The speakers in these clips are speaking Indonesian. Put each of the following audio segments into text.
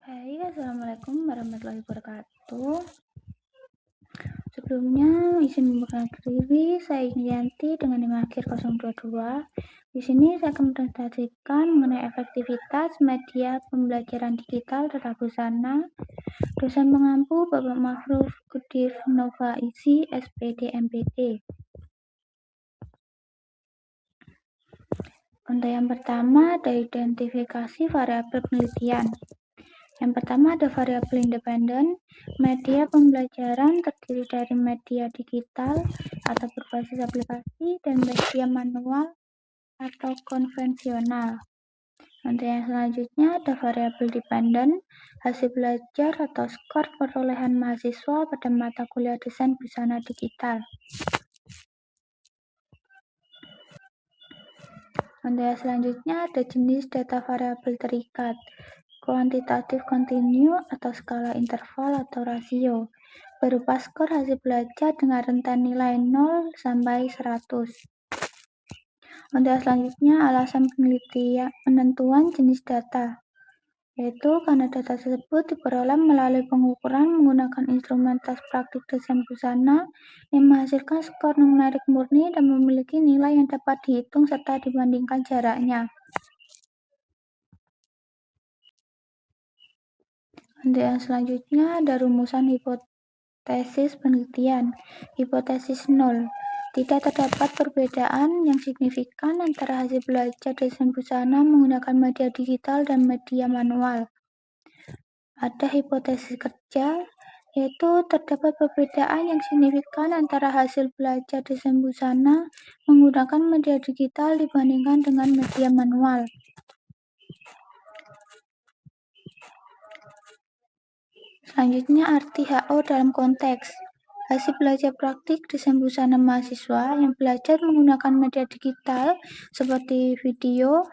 Hai, assalamualaikum warahmatullahi wabarakatuh. Sebelumnya, izin memperkenalkan diri, saya Yanti dengan NIM akhir 022. Di sini saya akan mempresentasikan mengenai efektivitas media pembelajaran digital Tata Busana. Dosen pengampu Bapak Mahfuz Kudir Nova Isi, SPD MPD. Untuk yang pertama, ada identifikasi variabel penelitian. Yang pertama ada variabel independen. Media pembelajaran terdiri dari media digital atau berbasis aplikasi dan media manual atau konvensional. Untuk yang selanjutnya ada variabel dependen, hasil belajar atau skor perolehan mahasiswa pada mata kuliah desain busana digital. Untuk yang selanjutnya ada jenis data variabel terikat, kuantitatif kontinu atau skala interval atau rasio, berupa skor hasil belajar dengan rentan nilai 0 sampai 100. Untuk yang selanjutnya alasan penentuan jenis data, yaitu karena data tersebut diperoleh melalui pengukuran menggunakan instrumen tes praktik desain busana yang menghasilkan skor numerik murni dan memiliki nilai yang dapat dihitung serta dibandingkan jaraknya. Untuk yang selanjutnya ada rumusan hipotesis penelitian. Hipotesis 0. Tidak terdapat perbedaan yang signifikan antara hasil belajar desain busana menggunakan media digital dan media manual. Ada hipotesis kerja, yaitu terdapat perbedaan yang signifikan antara hasil belajar desain busana menggunakan media digital dibandingkan dengan media manual. Selanjutnya arti HO dalam konteks hasil belajar praktik desain busana mahasiswa yang belajar menggunakan media digital seperti video,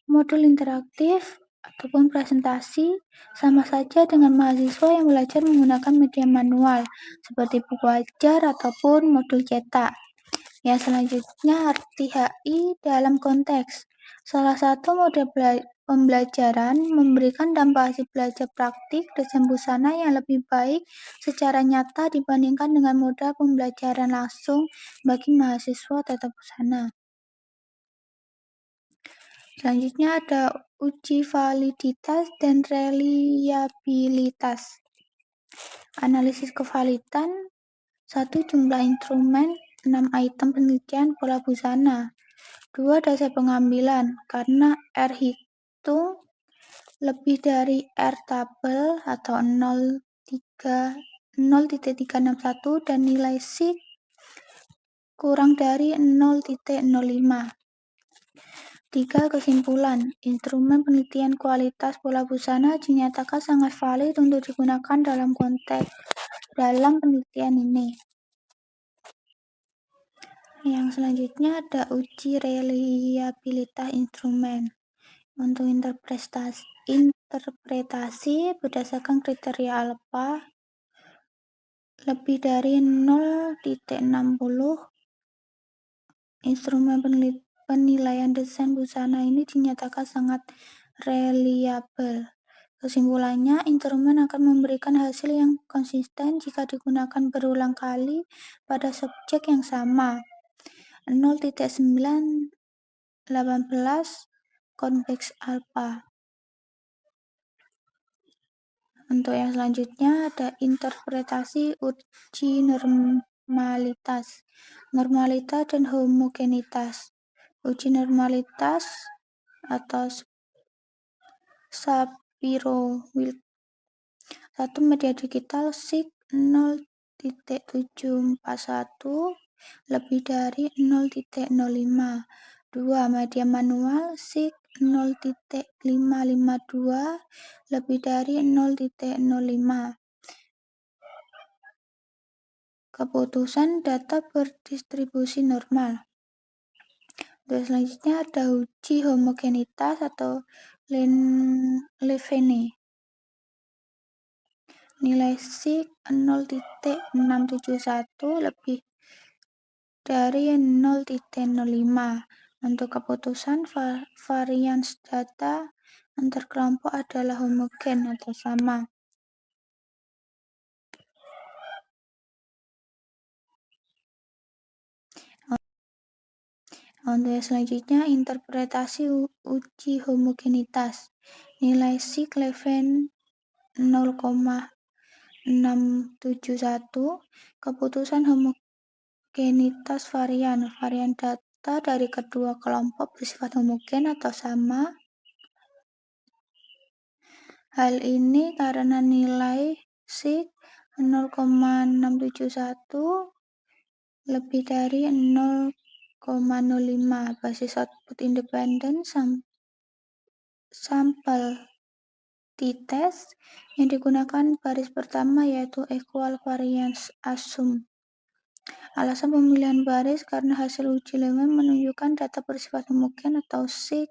modul interaktif, ataupun presentasi sama saja dengan mahasiswa yang belajar menggunakan media manual seperti buku ajar ataupun modul cetak. Yang selanjutnya arti HI dalam konteks salah satu model pembelajaran memberikan dampak hasil belajar praktik desain busana yang lebih baik secara nyata dibandingkan dengan modal pembelajaran langsung bagi mahasiswa tata busana. Selanjutnya ada uji validitas dan reliabilitas. Analisis kevalitan, 1. Jumlah instrumen, 6 item penelitian pola busana. 2. Dasar pengambilan, karena R hitung lebih dari R tabel atau 0,361 dan nilai SIG kurang dari 0,05. 3. Kesimpulan, instrumen penelitian kualitas pola busana dinyatakan sangat valid untuk digunakan dalam konteks dalam penelitian ini. Yang selanjutnya ada uji reliabilitas instrumen. Untuk interpretasi berdasarkan kriteria alfa lebih dari 0,60, instrumen penilaian desain busana ini dinyatakan sangat reliable. Kesimpulannya, instrumen akan memberikan hasil yang konsisten jika digunakan berulang kali pada subjek yang sama. 0,918 konveks alfa. Untuk yang selanjutnya ada interpretasi uji normalitas dan homogenitas. Uji normalitas atau Shapiro-Wilk. 1. Media digital SIG 0,741 lebih dari 0,05. 2. Media manual SIG 0,552 lebih dari 0,05. Keputusan data berdistribusi normal. Terus selanjutnya ada uji homogenitas atau Levene. Nilai SIG 0,671 lebih dari 0,05. Untuk keputusan varians data antar kelompok adalah homogen atau sama. Untuk selanjutnya, interpretasi uji homogenitas. Nilai Sigma Leven 0,671. Keputusan homogenitas varian. Varian data dari kedua kelompok bersifat homogen atau sama. Hal ini karena nilai Sigma 0,671 lebih dari 0,05. Basis output independen sampel t-test yang digunakan baris pertama yaitu equal variance assume. Alasan pemilihan baris karena hasil uji Leven menunjukkan data bersifat homogen atau Sig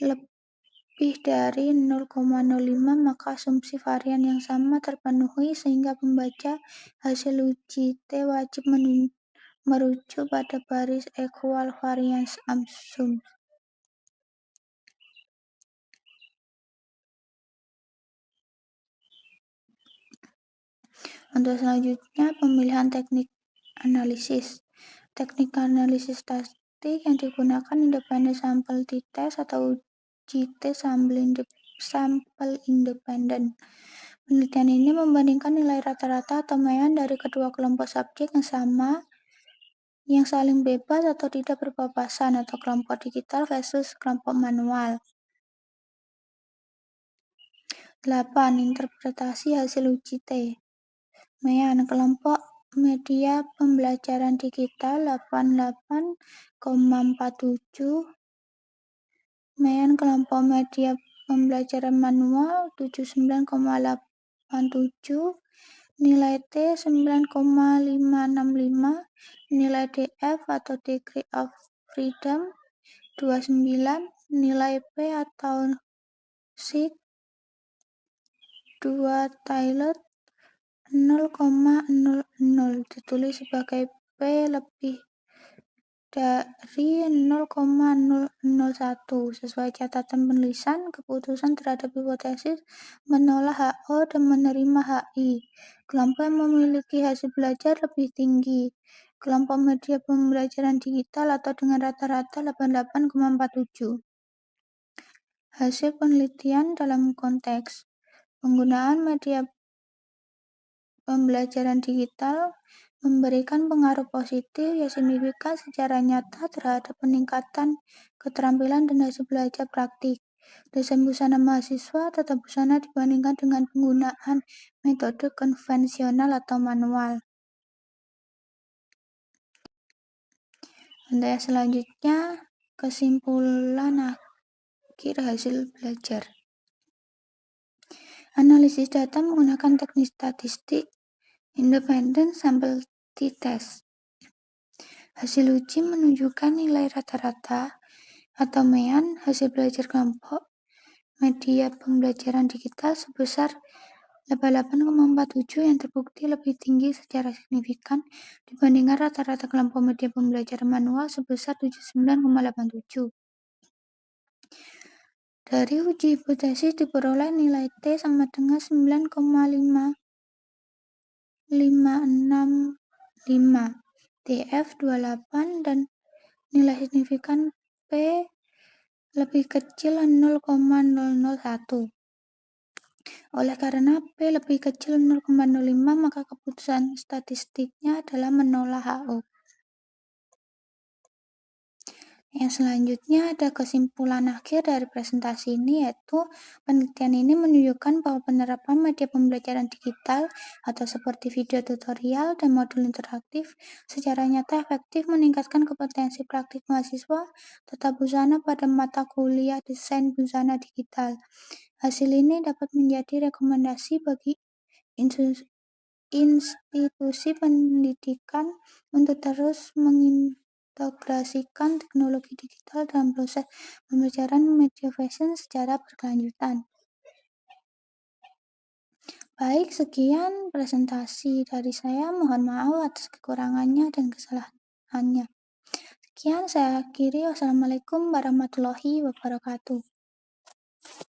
lebih dari 0,05, maka asumsi varian yang sama terpenuhi sehingga pembaca hasil uji T wajib merujuk pada baris equal variance assume. Untuk selanjutnya, pemilihan teknik analisis. Teknik analisis statistik yang digunakan independent sample t-test atau uji T sampel independen. Penelitian ini membandingkan nilai rata-rata atau median dari kedua kelompok subjek yang sama, yang saling bebas atau tidak berpapasan, atau kelompok digital versus kelompok manual. 8. Interpretasi hasil uji T. Median kelompok media pembelajaran digital 88,47. Median kelompok media pembelajaran manual 79,87. Nilai T 9,565. Nilai DF atau Degree of Freedom 29. Nilai P atau Sig 2 Tailor 0,00. Ditulis sebagai P lebih dari 0,001. Sesuai catatan penulisan, keputusan terhadap hipotesis menolak HO dan menerima HI. Kelompok yang memiliki hasil belajar lebih tinggi. Kelompok media pembelajaran digital atau dengan rata-rata 88,47. Hasil penelitian dalam konteks penggunaan media pembelajaran digital memberikan pengaruh positif yang signifikan secara nyata terhadap peningkatan keterampilan dan hasil belajar praktik. Desain busana mahasiswa tetap busana dibandingkan dengan penggunaan metode konvensional atau manual. Untuk yang selanjutnya, kesimpulan akhir hasil belajar. Analisis data menggunakan teknik statistik independent sample t-test. Hasil uji menunjukkan nilai rata-rata atau median hasil belajar kelompok media pembelajaran digital sebesar 88,47 yang terbukti lebih tinggi secara signifikan dibandingkan rata-rata kelompok media pembelajaran manual sebesar 79,87. Dari uji hipotesis diperoleh nilai T sama dengan 9,565, DF 28 dan nilai signifikan P lebih kecil 0,001. Oleh karena P lebih kecil 0,05, maka keputusan statistiknya adalah menolak HO. Yang selanjutnya ada kesimpulan akhir dari presentasi ini, yaitu penelitian ini menunjukkan bahwa penerapan media pembelajaran digital atau seperti video tutorial dan modul interaktif secara nyata efektif meningkatkan kompetensi praktik mahasiswa tata busana pada mata kuliah desain busana digital. Hasil ini dapat menjadi rekomendasi bagi institusi pendidikan untuk terus mengintegrasikan teknologi digital dalam proses pembelajaran media fashion secara berkelanjutan. Baik, sekian presentasi dari saya. Mohon maaf atas kekurangannya dan kesalahannya. Sekian saya akhiri. Wassalamualaikum warahmatullahi wabarakatuh.